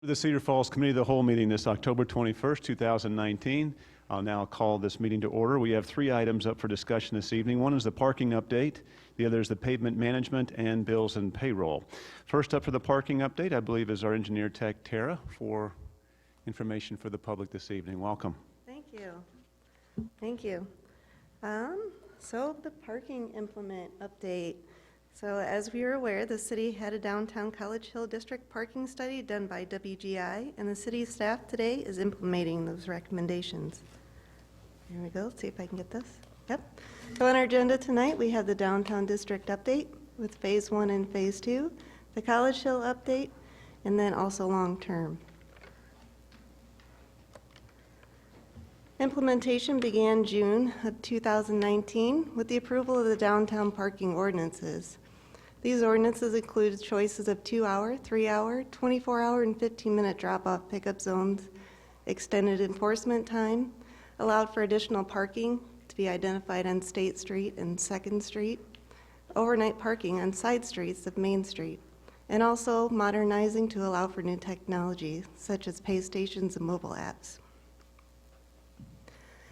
The Cedar Falls Committee of the Whole meeting this October 21st, 2019. I'll now call this meeting to order. We have three items up for discussion this evening. One is the parking update. The other is the pavement management and bills and payroll. First up for the parking update, I believe, is our engineer tech, Tara, for information for the public this evening. Welcome. Thank you. Thank you. So the parking implement update. So as we are aware, the city had a downtown College Hill District parking study done by WGI, and the city staff today is implementing those recommendations. Here we go. Let's see if I can get this. Yep. So on our agenda tonight, we have the downtown district update with phase 1 and phase 2, the College Hill update, and then also long-term. Implementation began June of 2019 with the approval of the downtown parking ordinances. These ordinances include choices of 2-hour, 3-hour, 24-hour, and 15-minute drop-off pickup zones, extended enforcement time, allowed for additional parking to be identified on State Street and 2nd Street, overnight parking on side streets of Main Street, and also modernizing to allow for new technology such as pay stations and mobile apps.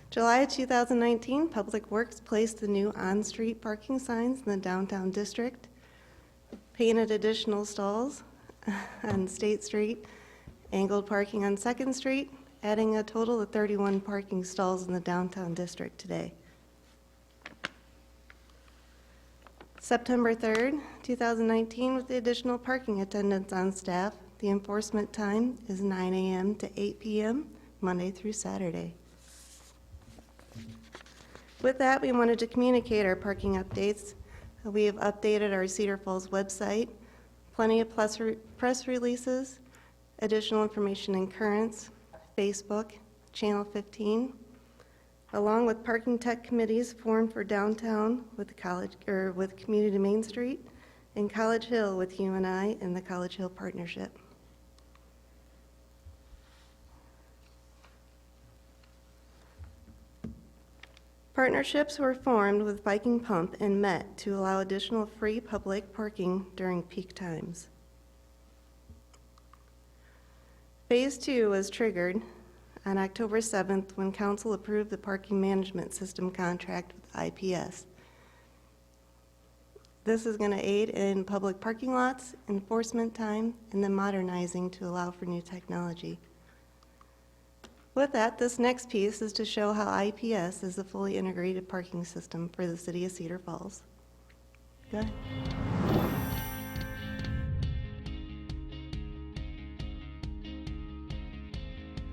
July 2019, Public Works placed the new on-street parking signs in the downtown district, painted additional stalls on State Street, angled parking on 2nd Street, adding a total of 31 parking stalls in the downtown district today. September 3rd, 2019, with the additional parking attendants on staff, the enforcement time is 9 a.m. to 8 p.m., Monday through Saturday. With that, we wanted to communicate our parking updates. We have updated our Cedar Falls website, plenty of press releases, additional information in Currents, Facebook, Channel 15, along with parking tech committees formed for downtown with Community Main Street, and College Hill with UNI and the College Hill Partnership. Partnerships were formed with Viking Pump and Met to allow additional free public parking during peak times. Phase 2 was triggered on October 7th when Council approved the parking management system contract with IPS. This is going to aid in public parking lots, enforcement time, and then modernizing to allow for new technology. With that, this next piece is to show how IPS is a fully integrated parking system for the city of Cedar Falls. Go ahead.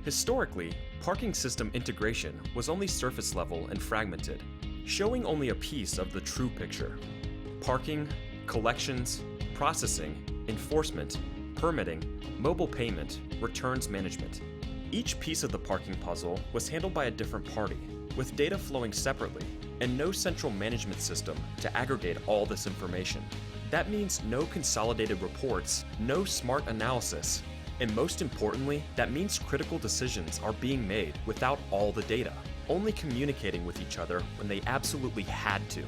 Historically, parking system integration was only surface level and fragmented, showing only a piece of the true picture. Parking, collections, processing, enforcement, permitting, mobile payment, returns management. Each piece of the parking puzzle was handled by a different party, with data flowing separately, and no central management system to aggregate all this information. That means no consolidated reports, no smart analysis, and most importantly, that means critical decisions are being made without all the data, only communicating with each other when they absolutely had to.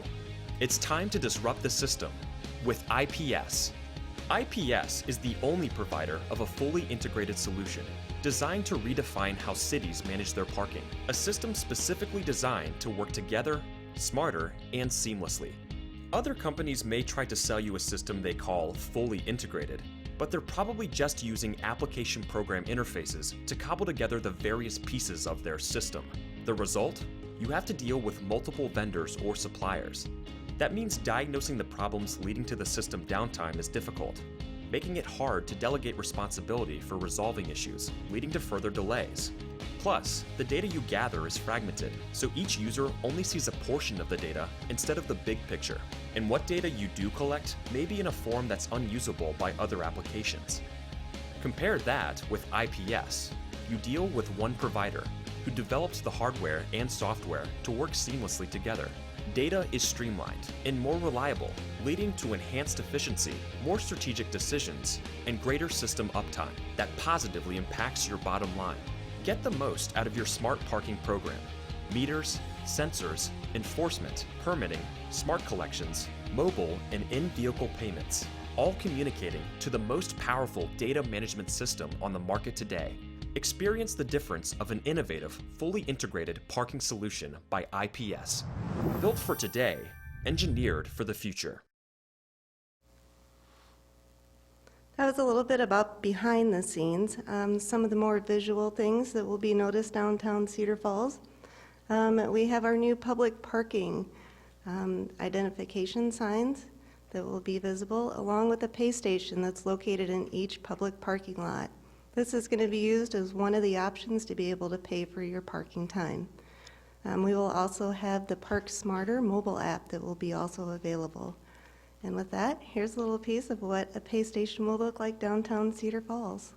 It's time to disrupt the system with IPS. IPS is the only provider of a fully integrated solution designed to redefine how cities manage their parking, a system specifically designed to work together, smarter, and seamlessly. Other companies may try to sell you a system they call fully integrated, but they're probably just using application program interfaces to cobble together the various pieces of their system. The result? You have to deal with multiple vendors or suppliers. That means diagnosing the problems leading to the system downtime is difficult, making it hard to delegate responsibility for resolving issues, leading to further delays. Plus, the data you gather is fragmented, so each user only sees a portion of the data instead of the big picture. And what data you do collect may be in a form that's unusable by other applications. Compare that with IPS. You deal with one provider who develops the hardware and software to work seamlessly together. Data is streamlined and more reliable, leading to enhanced efficiency, more strategic decisions, and greater system uptime that positively impacts your bottom line. Get the most out of your smart parking program. Meters, sensors, enforcement, permitting, smart collections, mobile, and in-vehicle payments. all communicating to the most powerful data management system on the market today. Experience the difference of an innovative, fully integrated parking solution by IPS. Built for today, engineered for the future. That was a little bit about behind the scenes, some of the more visual things that will be noticed downtown Cedar Falls. We have our new public parking identification signs that will be visible, along with a pay station that's located in each public parking lot. This is going to be used as one of the options to be able to pay for your parking time. We will also have the Park Smarter mobile app that will be also available. And with that, here's a little piece of what a pay station will look like downtown Cedar Falls.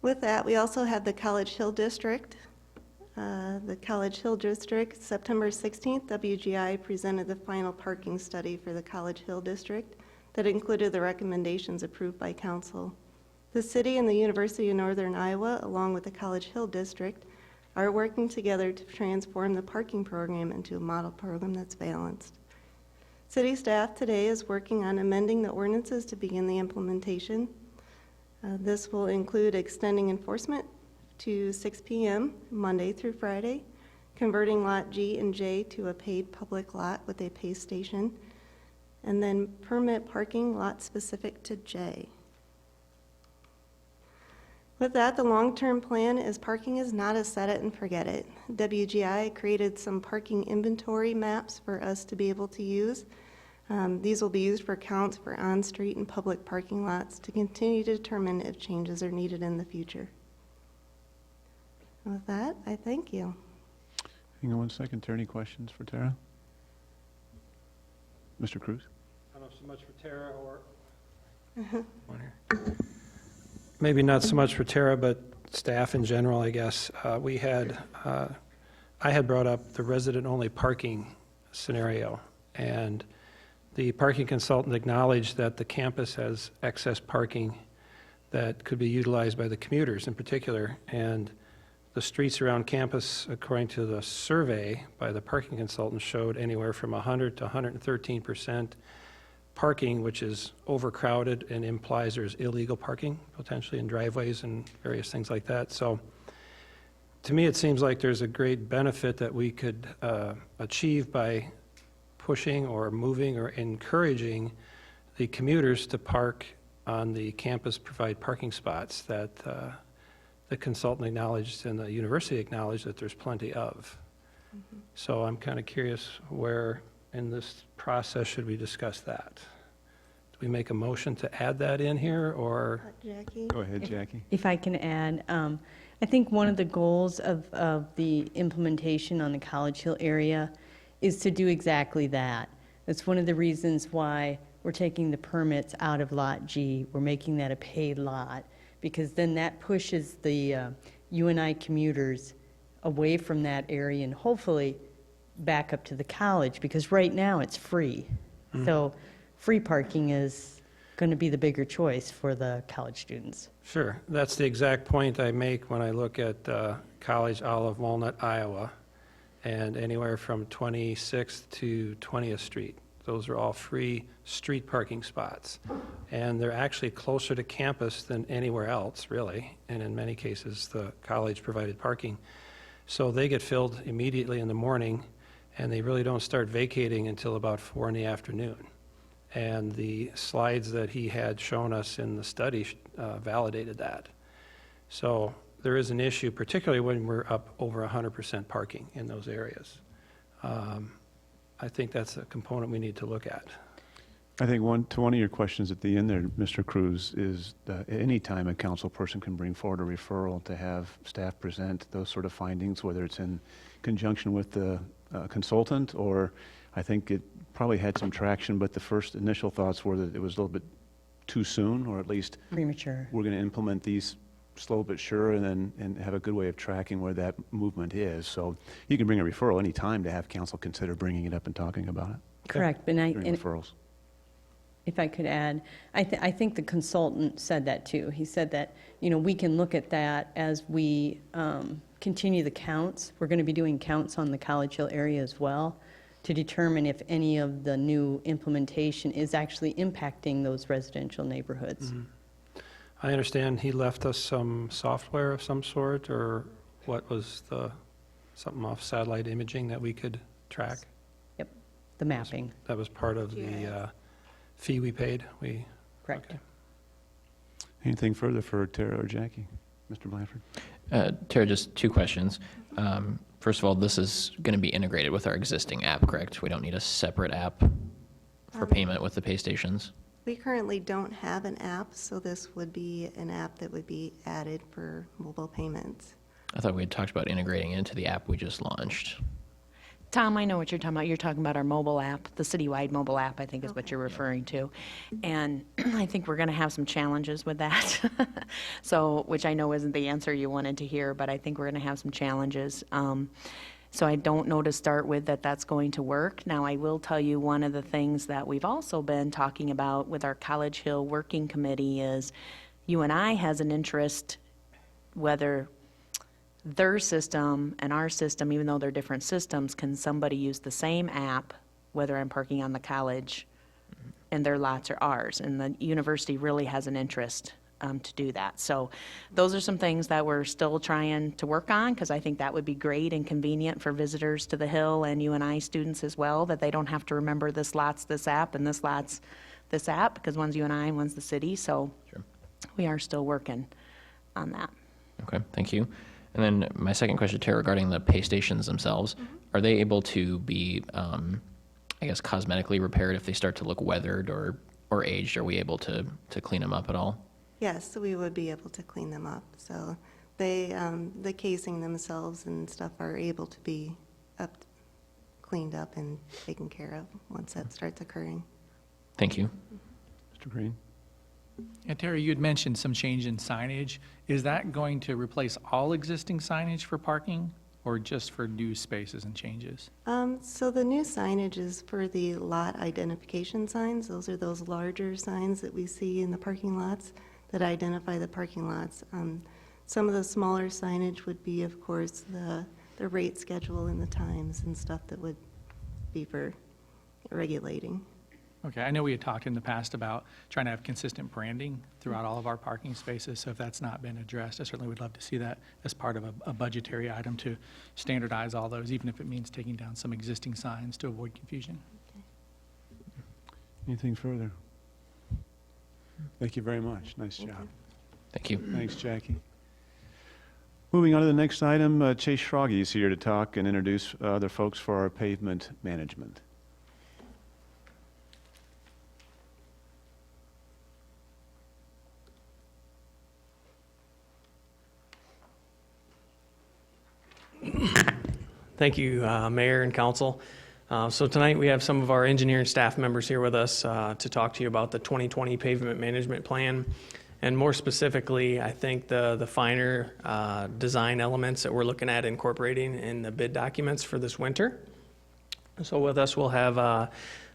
With that, we also have the College Hill District. The College Hill District, September 16th, WGI presented the final parking study for the College Hill District that included the recommendations approved by Council. The city and the University of Northern Iowa, along with the College Hill District, are working together to transform the parking program into a model program that's balanced. City staff today is working on amending the ordinances to begin the implementation. This will include extending enforcement to 6 p.m. Monday through Friday, converting Lot G and J to a paid public lot with a pay station, and then permit parking lot specific to J. With that, the long-term plan is parking is not a set it and forget it. WGI created some parking inventory maps for us to be able to use. These will be used for counts for on-street and public parking lots to continue to determine if changes are needed in the future. And with that, I thank you. Hang on one second. Tara, any questions for Tara? Mr. Cruz? I don't know so much for Tara or maybe not so much for Tara, but staff in general, I guess. I had brought up the resident-only parking scenario, and the parking consultant acknowledged that the campus has excess parking that could be utilized by the commuters in particular, and the streets around campus, according to the survey by the parking consultant, showed anywhere from 100 to 113% parking, which is overcrowded and implies there's illegal parking potentially in driveways and various things like that. So to me, it seems like there's a great benefit that we could achieve by pushing or moving or encouraging the commuters to park on the campus provide parking spots that the consultant acknowledged and the university acknowledged that there's plenty of. Mm-hmm. So I'm kind of curious where in this process should we discuss that? Do we make a motion to add that in here, or? Jackie? Go ahead, Jackie. If I can add, I think one of the goals of the implementation on the College Hill area is to do exactly that. That's one of the reasons why we're taking the permits out of Lot G. We're making that a paid lot, because then that pushes the UNI commuters away from that area and hopefully back up to the college, because right now it's free. Mm-hmm. So free parking is going to be the bigger choice for the college students. Sure. That's the exact point I make when I look at College Olive Walnut, Iowa, and anywhere from 26th to 20th Street. Those are all free street parking spots. And they're actually closer to campus than anywhere else, really. And in many cases, the college provided parking. So they get filled immediately in the morning, and they really don't start vacating until about 4 in the afternoon. And the slides that he had shown us in the study validated that. So there is an issue, particularly when we're up over 100% parking in those areas. I think that's a component we need to look at. I think one of your questions at the end there, Mr. Cruz, is any time a council person can bring forward a referral to have staff present those sort of findings, whether it's in conjunction with the consultant, or I think it probably had some traction, but the first initial thoughts were that it was a little bit too soon, or at least Premature. we're going to implement these slow but sure, and have a good way of tracking where that movement is. So you can bring a referral any time to have council consider bringing it up and talking about it Correct, but during referrals. if I could add, I think the consultant said that too. He said that, we can look at that as we continue the counts. We're going to be doing counts on the College Hill area as well to determine if any of the new implementation is actually impacting those residential neighborhoods. Mm-hmm. I understand he left us some software of some sort, or what was something off satellite imaging that we could track? Yep, the mapping, That was part of the fee we paid? correct. Okay. Anything further for Tara or Jackie? Mr. Blanford? Tara, just 2 questions. First of all, this is going to be integrated with our existing app, correct? We don't need a separate app for payment with the pay stations? We currently don't have an app, so this would be an app that would be added for mobile payments. I thought we had talked about integrating into the app we just launched. Tom, I know what you're talking about. You're talking about our mobile app, the citywide mobile app, I think is what you're referring to. And I think we're going to have some challenges with that. So, which I know isn't the answer you wanted to hear, but I think we're going to have some challenges. So I don't know to start with that that's going to work. Now, I will tell you one of the things that we've also been talking about with our College Hill Working Committee is UNI has an interest whether their system and our system, even though they're different systems, can somebody use the same app, whether I'm parking on the college and their lots or ours? And the university really has an interest to do that. So those are some things that we're still trying to work on, because I think that would be great and convenient for visitors to the Hill and UNI students as well, that they don't have to remember this lot's this app and this lot's this app, because one's UNI and one's the city. So Sure. we are still working on that. Okay, thank you. And then my second question, Tara, regarding the pay stations themselves, are they able to be, I guess, cosmetically repaired if they start to look weathered or aged? Are we able to clean them up at all? Yes, we would be able to clean them up. So they, the casing themselves and stuff are able to be cleaned up and taken care of once that starts occurring. Thank you. Mr. Green? Yeah, Terry, you had mentioned some change in signage. Is that going to replace all existing signage for parking, or just for new spaces and changes? So the new signage is for the lot identification signs. Those are those larger signs that we see in the parking lots that identify the parking lots. Some of the smaller signage would be, of course, the rate schedule and the times and stuff that would be for regulating. Okay, I know we had talked in the past about trying to have consistent branding throughout all of our parking spaces, so if that's not been addressed, I certainly would love to see that as part of a budgetary item to standardize all those, even if it means taking down some existing signs to avoid confusion. Anything further? Thank you very much. Nice job. Thank you. Thanks, Jackie. Moving on to the next item, Chase Schrage is here to talk and introduce other folks for our pavement management. Thank you, Mayor and Council. So tonight we have some of our engineering staff members here with us to talk to you about the 2020 Pavement Management Plan. And more specifically, I think the finer design elements that we're looking at incorporating in the bid documents for this winter. So with us, we'll have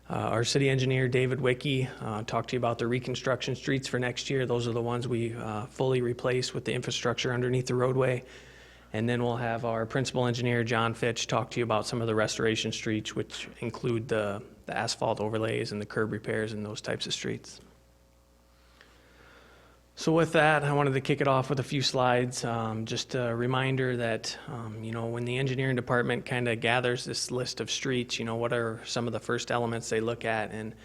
our city engineer, David Wicke, talk to you about the reconstruction streets for next year. Those are the ones we fully replace with the infrastructure underneath the roadway. And then we'll have our principal engineer, John Fitch, talk to you about some of the restoration streets, which include the asphalt overlays and the curb repairs and those types of streets. So with that, I wanted to kick it off with a few slides. Just a reminder that, when the engineering department kind of gathers this list of streets, what are some of the first elements they look at? And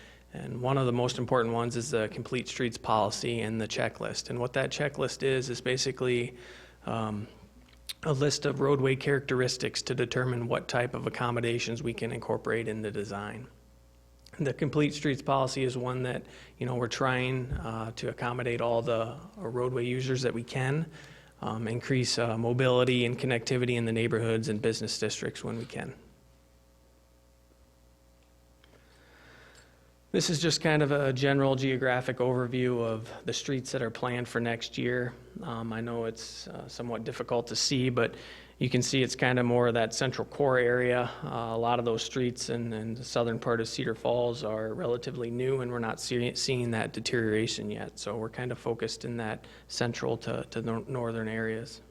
one of the most important ones is the complete streets policy and the checklist. And what that checklist is basically a list of roadway characteristics to determine what type of accommodations we can incorporate in the design. The complete streets policy is one that, we're trying to accommodate all the roadway users that we can, increase mobility and connectivity in the neighborhoods and business districts when we can. This is just kind of a general geographic overview of the streets that are planned for next year. I know it's somewhat difficult to see, but you can see it's kind of more of that central core area. A lot of those streets in the southern part of Cedar Falls are relatively new, and we're not seeing that deterioration yet. So we're kind of focused in that central to the northern areas.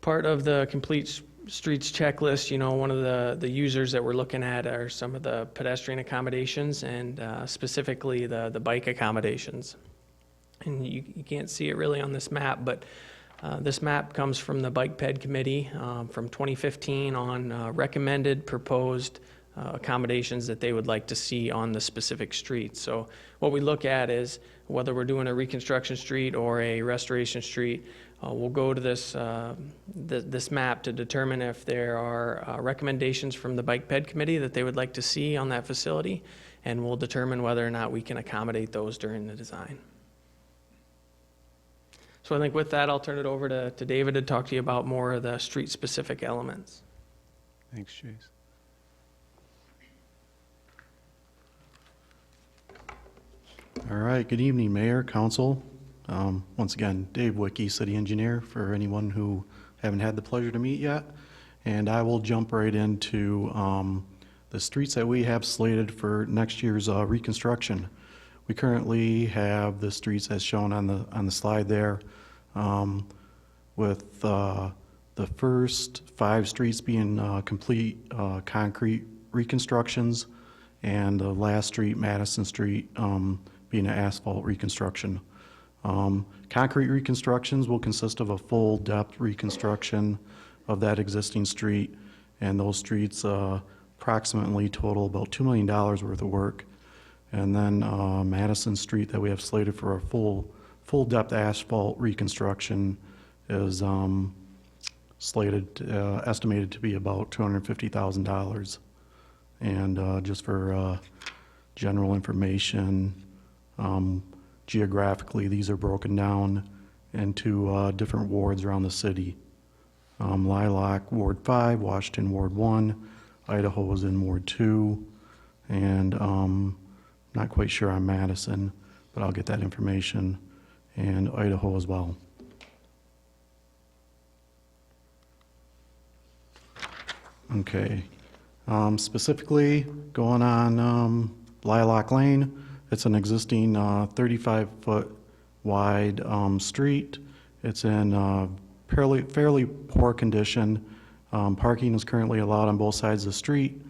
Part of the complete streets checklist, one of the users that we're looking at are some of the pedestrian accommodations and specifically the bike accommodations. And you can't see it really on this map, but this map comes from the Bike Ped Committee from 2015 on recommended proposed accommodations that they would like to see on the specific streets. So what we look at is whether we're doing a reconstruction street or a restoration street, we'll go to this map to determine if there are recommendations from the Bike Ped Committee that they would like to see on that facility, and we'll determine whether or not we can accommodate those during the design. So I think with that, I'll turn it over to David to talk to you about more of the street-specific elements. Thanks, Chase. All right, good evening, Mayor, Council. Once again, Dave Wicke, City Engineer, for anyone who haven't had the pleasure to meet yet. And I will jump right into the streets that we have slated for next year's reconstruction. We currently have the streets as shown on the slide there, with the first 5 streets being complete concrete reconstructions, and the last street, Madison Street, being an asphalt reconstruction. Concrete reconstructions will consist of a full depth reconstruction of that existing street, and those streets approximately total about $2 million worth of work. And then Madison Street that we have slated for a full depth asphalt reconstruction is estimated to be about $250,000. And just for general information, geographically, these are broken down into different wards around the city. Lilac, Ward 5, Washington, Ward 1, Idaho is in Ward 2, and not quite sure on Madison, but I'll get that information, and Idaho as well. Okay, specifically going on Lilac Lane, it's an existing 35-foot wide street. It's in fairly poor condition. Parking is currently allowed on both sides of the street.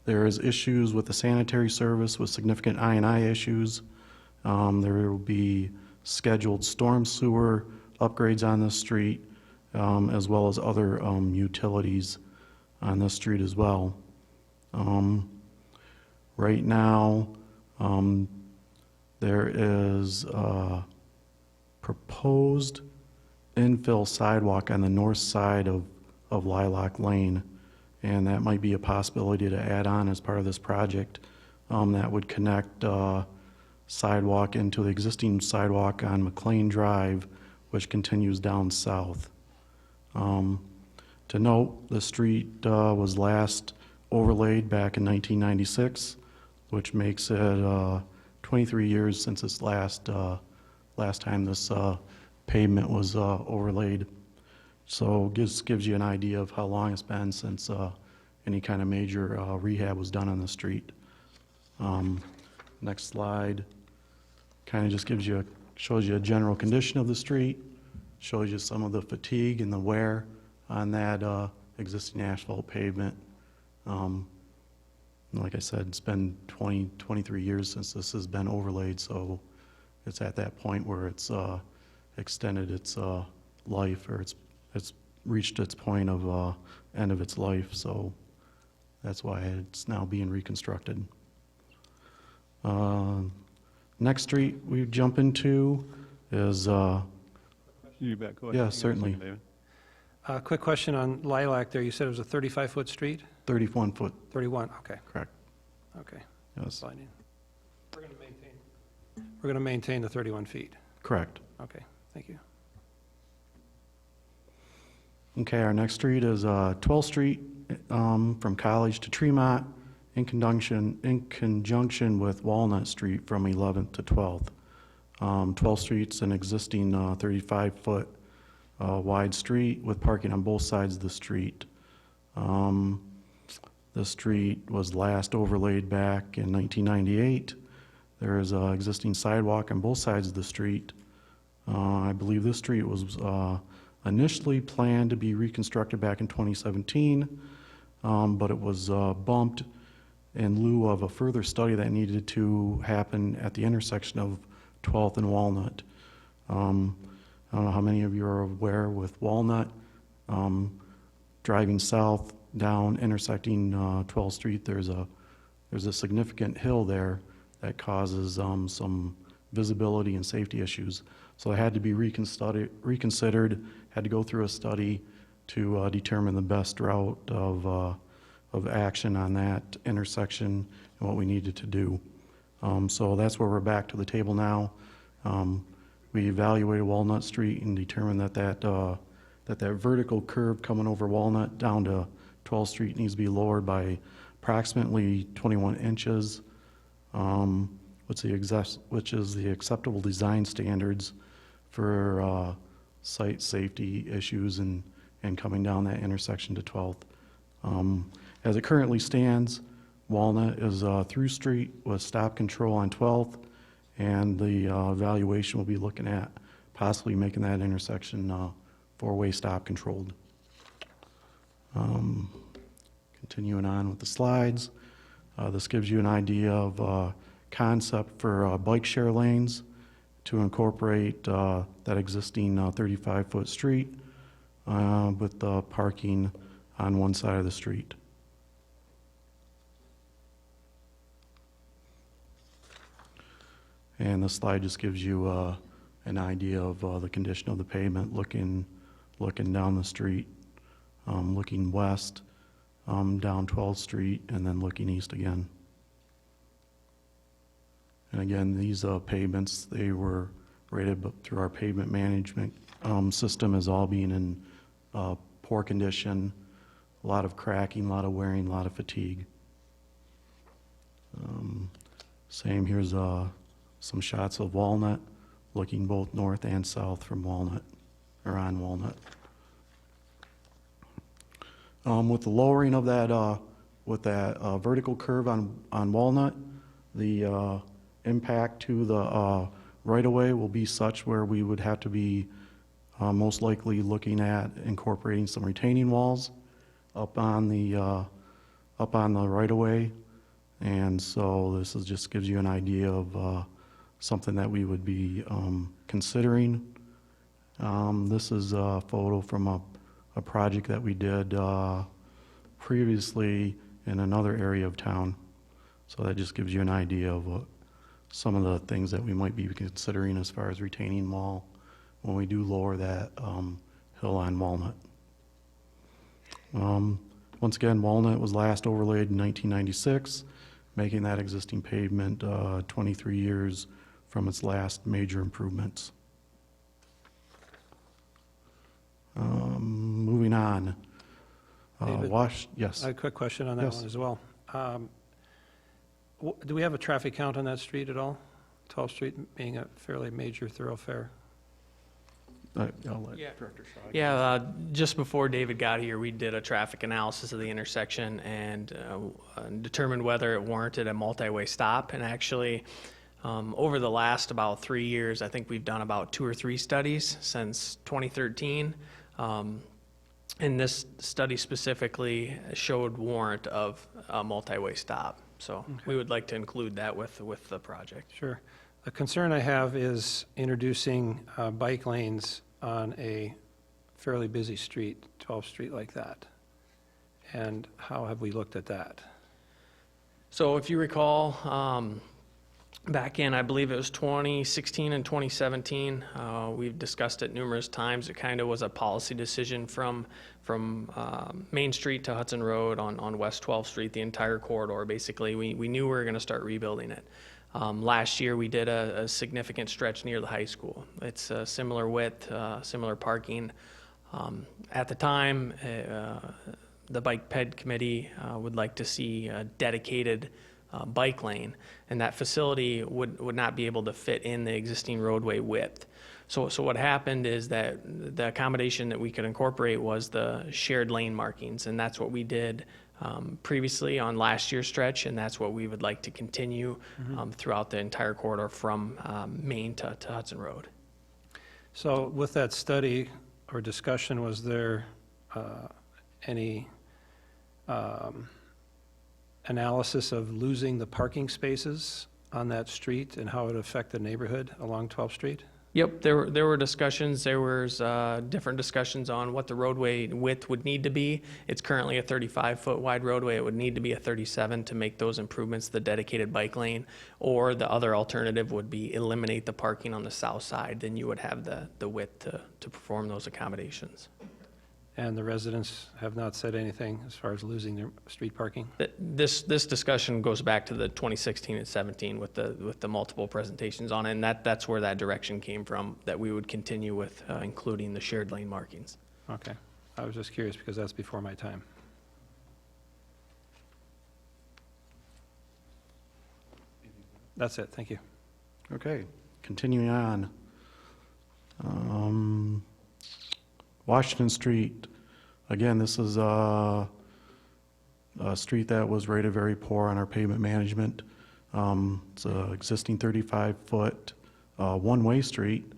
There is issues with the sanitary service with significant I&I issues. There will be scheduled storm sewer upgrades on this street, as well as other utilities on this street as well. Right now, there is a proposed infill sidewalk on the north side of Lilac Lane, and that might be a possibility to add on as part of this project. That would connect sidewalk into the existing sidewalk on McLean Drive, which continues down south. To note, the street was last overlaid back in 1996, which makes it 23 years since its last time this pavement was overlaid. So this gives you an idea of how long it's been since any kind of major rehab was done on the street. Next slide kind of just shows you a general condition of the street, shows you some of the fatigue and the wear on that existing asphalt pavement. And like I said, it's been 23 years since this has been overlaid, so it's at that point where it's extended its life, or it's reached its point of end of its life, so that's why it's now being reconstructed. Next street we jump into is, You bet, go ahead. Yeah, Hang on a certainly. second, David. Quick question on Lilac there. You said it was a 35-foot street? 31 foot, 31, okay, correct. okay. Yes, Fine. We're going to maintain the 31 feet. correct. Okay, thank you. Okay, our next street is 12th Street from College to Tremont in conjunction with Walnut Street from 11th to 12th. 12th Street's an existing 35-foot wide street with parking on both sides of the street. The street was last overlaid back in 1998. There is an existing sidewalk on both sides of the street. I believe this street was initially planned to be reconstructed back in 2017, but it was bumped in lieu of a further study that needed to happen at the intersection of 12th and Walnut. I don't know how many of you are aware with Walnut, driving south down intersecting 12th Street, there's a significant hill there that causes some visibility and safety issues. So it had to be reconsidered, had to go through a study to determine the best route of action on that intersection and what we needed to do. So that's where we're back to the table now. We evaluated Walnut Street and determined that vertical curve coming over Walnut down to 12th Street needs to be lowered by approximately 21 inches, which is the acceptable design standards for site safety issues and coming down that intersection to 12th. As it currently stands, Walnut is a through street with stop control on 12th, and the evaluation will be looking at possibly making that intersection four-way stop controlled. Continuing on with the slides, this gives you an idea of concept for bike share lanes to incorporate that existing 35-foot street with the parking on one side of the street. And this slide just gives you an idea of the condition of the pavement looking down the street, looking west, down 12th Street, and then looking east again. And again, these pavements, they were rated through our pavement management system as all being in poor condition, a lot of cracking, a lot of wearing, a lot of fatigue. Same, here's some shots of Walnut, looking both north and south from Walnut, or on Walnut. With the lowering of that, with that vertical curve on Walnut, the impact to the right-of-way will be such where we would have to be most likely looking at incorporating some retaining walls up on the right-of-way. And so this just gives you an idea of something that we would be considering. This is a photo from a project that we did previously in another area of town. So that just gives you an idea of what some of the things that we might be considering as far as retaining wall when we do lower that hill on Walnut. Once again, Walnut was last overlaid in 1996, making that existing pavement 23 years from its last major improvements. Moving on. David? Yes. I have a quick question on that Yes. one as well. Do we have a traffic count on that street at all? 12th Street being a fairly major thoroughfare? I'll let Yeah. Director Shaw. Yeah, just before David got here, we did a traffic analysis of the intersection and determined whether it warranted a multi-way stop. And actually, over the last about 3 years, I think we've done about 2 or 3 studies since 2013. And this study specifically showed warrant of a multi-way stop. So we would like to include that with the project. Sure. The concern I have is introducing bike lanes on a fairly busy street, 12th Street like that. And how have we looked at that? So if you recall, back in, I believe it was 2016 and 2017, we've discussed it numerous times. It kind of was a policy decision from Main Street to Hudson Road on West 12th Street, the entire corridor. Basically, we knew we were going to start rebuilding it. Last year, we did a significant stretch near the high school. It's a similar width, similar parking. At the time, the Bike Ped Committee would like to see a dedicated bike lane, and that facility would not be able to fit in the existing roadway width. So what happened is that the accommodation that we could incorporate was the shared lane markings, and that's what we did previously on last year's stretch, and that's what we would like to continue throughout the entire corridor from Main to Hudson Road. So with that study or discussion, was there any analysis of losing the parking spaces on that street and how it would affect the neighborhood along 12th Street? Yep, there were discussions. There was different discussions on what the roadway width would need to be. It's currently a 35-foot wide roadway. It would need to be a 37 to make those improvements, the dedicated bike lane. Or the other alternative would be eliminate the parking on the south side. Then you would have the width to perform those accommodations. And the residents have not said anything as far as losing their street parking? This discussion goes back to the 2016 and 17 with the multiple presentations on it, and that's where that direction came from, that we would continue with including the shared lane markings. Okay. I was just curious because that's before my time. That's it. Thank you. Okay, continuing on. Washington Street. Again, this is a street that was rated very poor on our pavement management. It's an existing 35-foot one-way street,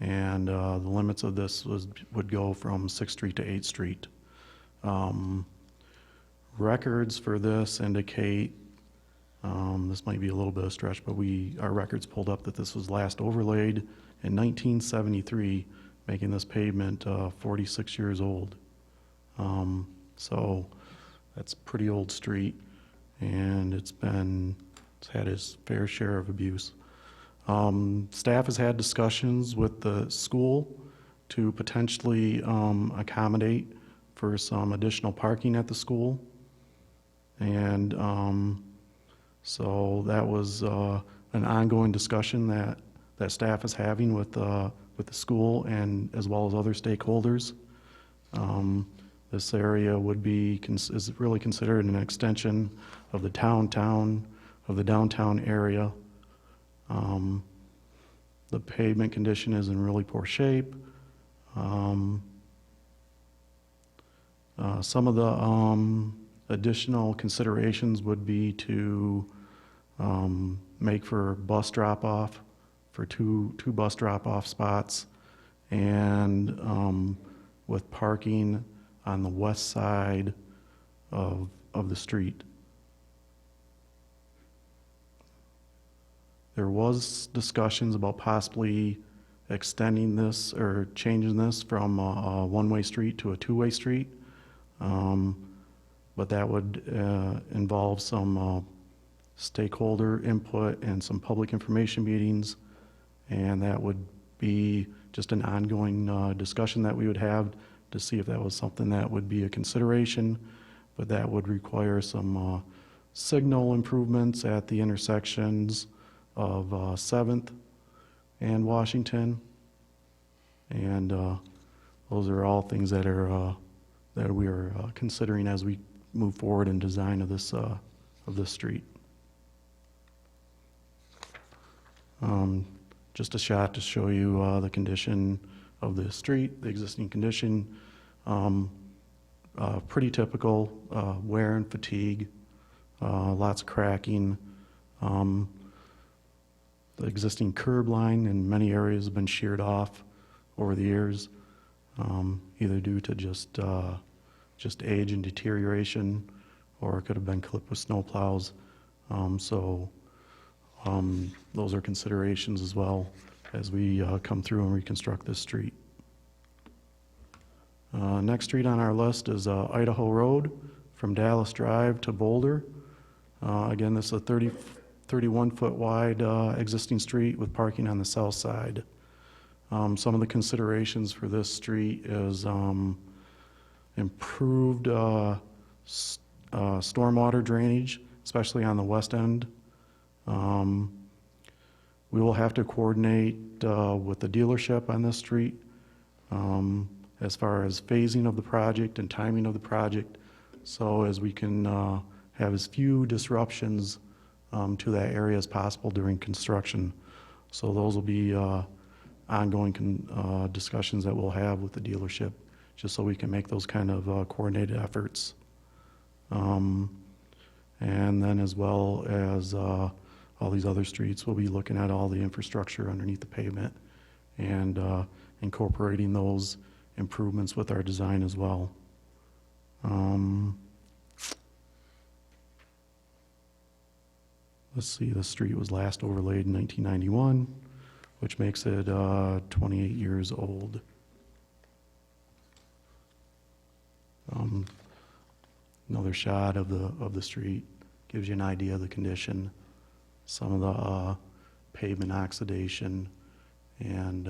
and the limits of this would go from 6th Street to 8th Street. Records for this indicate, this might be a little bit of a stretch, but our records pulled up that this was last overlaid in 1973, making this pavement 46 years old. So that's a pretty old street, and it's had its fair share of abuse. Staff has had discussions with the school to potentially accommodate for some additional parking at the school. And so that was an ongoing discussion that staff is having with the school and as well as other stakeholders. This area is really considered an extension of the downtown area. The pavement condition is in really poor shape. Some of the additional considerations would be to make for bus drop-off, for two bus drop-off spots, and with parking on the west side of the street. There was discussions about possibly extending this or changing this from a one-way street to a two-way street, but that would involve some stakeholder input and some public information meetings, and that would be just an ongoing discussion that we would have to see if that was something that would be a consideration, but that would require some signal improvements at the intersections of 7th and Washington, and those are all things that we are considering as we move forward in design of this street. Just a shot to show you the condition of the street, the existing condition. Pretty typical wear and fatigue, lots of cracking. The existing curb line in many areas has been sheared off over the years. either due to just age and deterioration, or it could have been clipped with snow plows. So those are considerations as well as we come through and reconstruct this street. Next street on our list is Idaho Road from Dallas Drive to Boulder. Again, this is a 31-foot wide existing street with parking on the south side. Some of the considerations for this street is improved stormwater drainage, especially on the west end. We will have to coordinate with the dealership on this street as far as phasing of the project and timing of the project, so as we can have as few disruptions to that area as possible during construction. So those will be ongoing discussions that we'll have with the dealership, just so we can make those kind of coordinated efforts. And then as well as all these other streets, we'll be looking at all the infrastructure underneath the pavement and incorporating those improvements with our design as well. Let's see, the street was last overlaid in 1991, which makes it 28 years old. Another shot of the street gives you an idea of the condition, some of the pavement oxidation, and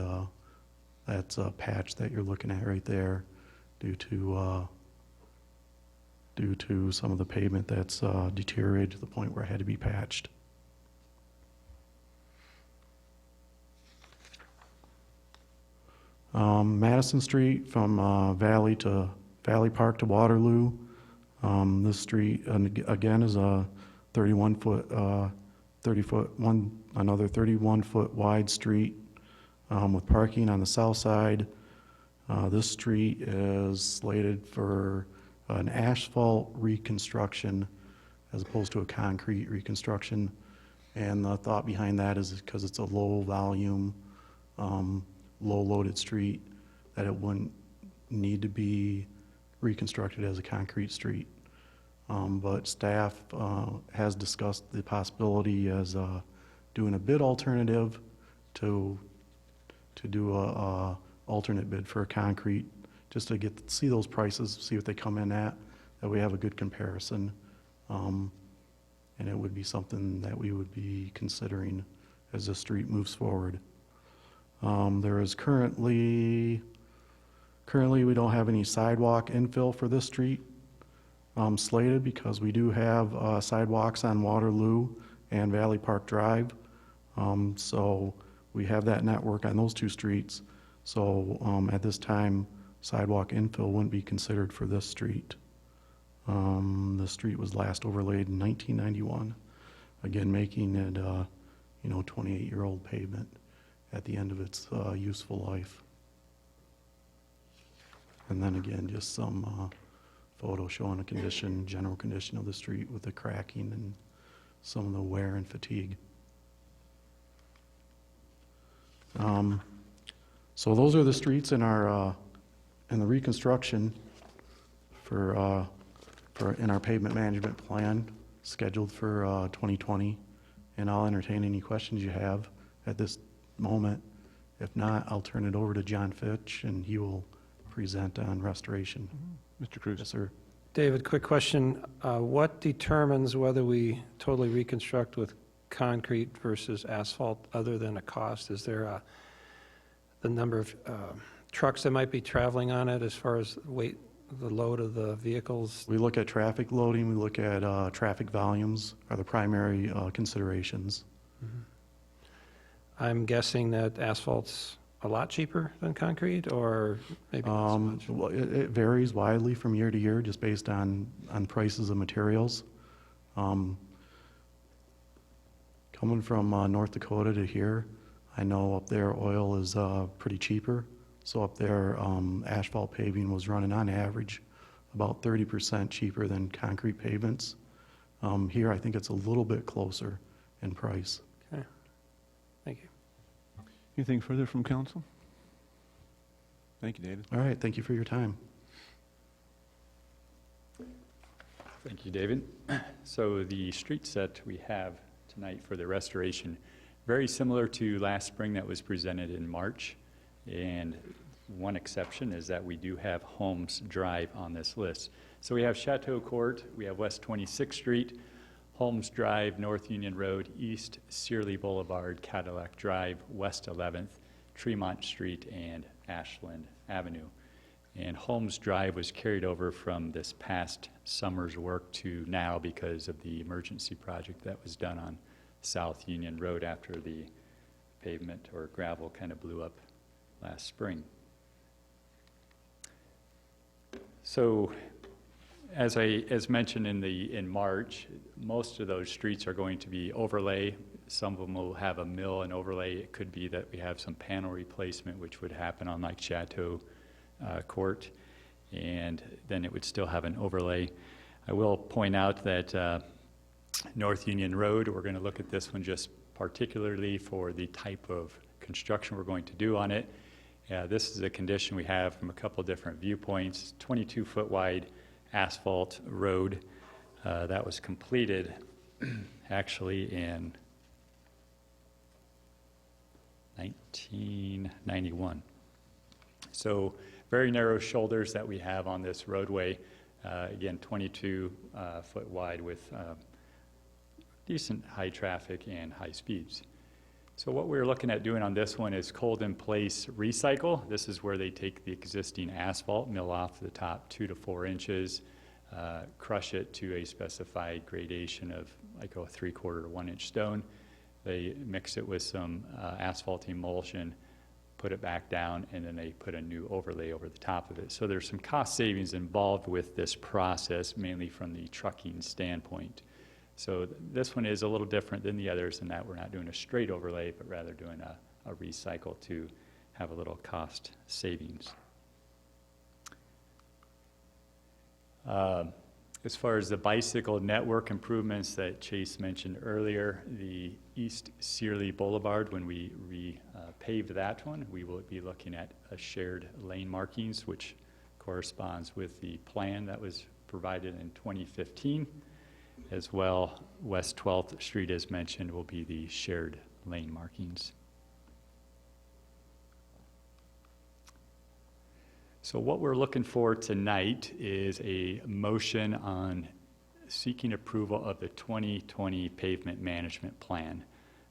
that's a patch that you're looking at right there due to some of the pavement that's deteriorated to the point where it had to be patched. Madison Street from Valley Park to Waterloo. This street, again, is a 31-foot wide street with parking on the south side. This street is slated for an asphalt reconstruction as opposed to a concrete reconstruction. And the thought behind that is because it's a low volume, low loaded street, that it wouldn't need to be reconstructed as a concrete street. But staff has discussed the possibility as doing a bid alternative to do a alternate bid for a concrete, just to see those prices, see what they come in at, that we have a good comparison. And it would be something that we would be considering as the street moves forward. There is currently we don't have any sidewalk infill for this street slated, because we do have sidewalks on Waterloo and Valley Park Drive. So we have that network on those two streets. So at this time, sidewalk infill wouldn't be considered for this street. The street was last overlaid in 1991, again making it 28-year-old pavement at the end of its useful life. And then again, just some photo showing a general condition of the street with the cracking and some of the wear and fatigue. So those are the streets in our in the reconstruction for in our pavement management plan scheduled for 2020. And I'll entertain any questions you have at this moment. If not, I'll turn it over to John Fitch, and he will present on restoration. Mr. Cruz. Yes, sir. David, quick question. What determines whether we totally reconstruct with concrete versus asphalt, other than a cost? Is there the number of trucks that might be traveling on it, as far as weight, the load of the vehicles? We look at traffic loading, we look at traffic volumes are the primary considerations. Mm-hmm. I'm guessing that asphalt's a lot cheaper than concrete, or maybe not so much? Well, it varies widely from year to year, just based on prices of materials. Coming from North Dakota to here, I know up there oil is pretty cheaper. So up there, asphalt paving was running on average about 30% cheaper than concrete pavements. Here, I think it's a little bit closer in price. Okay, thank you. Anything further from council? Thank you, David. All right, thank you for your time. Thank you, David. So the street set we have tonight for the restoration, very similar to last spring that was presented in March. And one exception is that we do have Holmes Drive on this list. So we have Chateau Court, we have West 26th Street, Holmes Drive, North Union Road, East Searly Boulevard, Cadillac Drive, West 11th, Tremont Street, and Ashland Avenue. And Holmes Drive was carried over from this past summer's work to now because of the emergency project that was done on South Union Road after the pavement or gravel kind of blew up last spring. So as mentioned in March, most of those streets are going to be overlay. Some of them will have a mill and overlay. It could be that we have some panel replacement, which would happen on like Chateau Court, and then it would still have an overlay. I will point out that North Union Road, we're going to look at this one just particularly for the type of construction we're going to do on it. This is a condition we have from a couple different viewpoints. 22-foot wide asphalt road that was completed actually in 1991. So very narrow shoulders that we have on this roadway. Again, 22-foot wide with decent high traffic and high speeds. So what we're looking at doing on this one is cold in place recycle. This is where they take the existing asphalt, mill off the top 2 to 4 inches, crush it to a specified gradation of like a 3/4 to 1 inch stone. They mix it with some asphalt emulsion, put it back down, and then they put a new overlay over the top of it. So there's some cost savings involved with this process, mainly from the trucking standpoint. So this one is a little different than the others in that we're not doing a straight overlay, but rather doing a recycle to have a little cost savings. As far as the bicycle network improvements that Chase mentioned earlier, the East Searly Boulevard, when we repave that one, we will be looking at a shared lane markings, which corresponds with the plan that was provided in 2015. As well, West 12th Street, as mentioned, will be the shared lane markings. So what we're looking for tonight is a motion on seeking approval of the 2020 pavement management plan.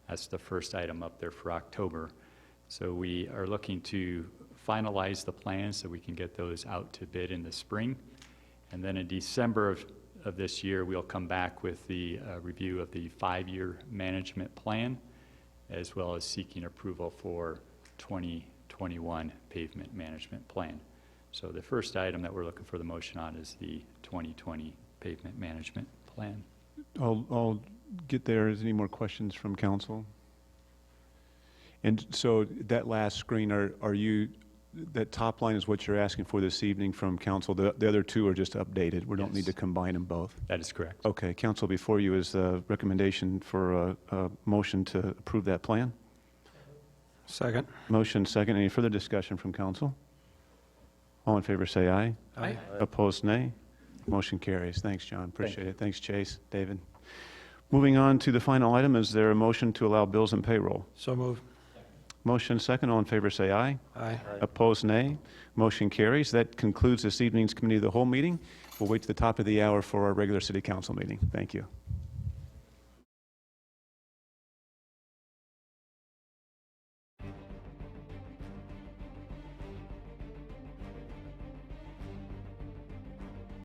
That's the first item up there for October. So we are looking to finalize the plans so we can get those out to bid in the spring. And then in December of this year, we'll come back with the review of the 5-year management plan, as well as seeking approval for 2021 pavement management plan. So the first item that we're looking for the motion on is the 2020 pavement management plan. I'll get there. Is any more questions from council? And so that last screen, are you, that top line is what you're asking for this evening from council? The other two are just updated. We don't need to combine them both. That is correct. Okay, council, before you is a recommendation for a motion to approve that plan. Second. Motion second. Any further discussion from council? All in favor say aye. Aye. Opposed, nay. Motion carries. Thanks, John. Appreciate it. Thanks, Chase. David. Moving on to the final item, is there a motion to allow bills and payroll? So moved. Motion second. All in favor say aye. Aye. Opposed, nay. Motion carries. That concludes this evening's Committee of the Whole meeting. We'll wait to the top of the hour for our regular City Council meeting. Thank you.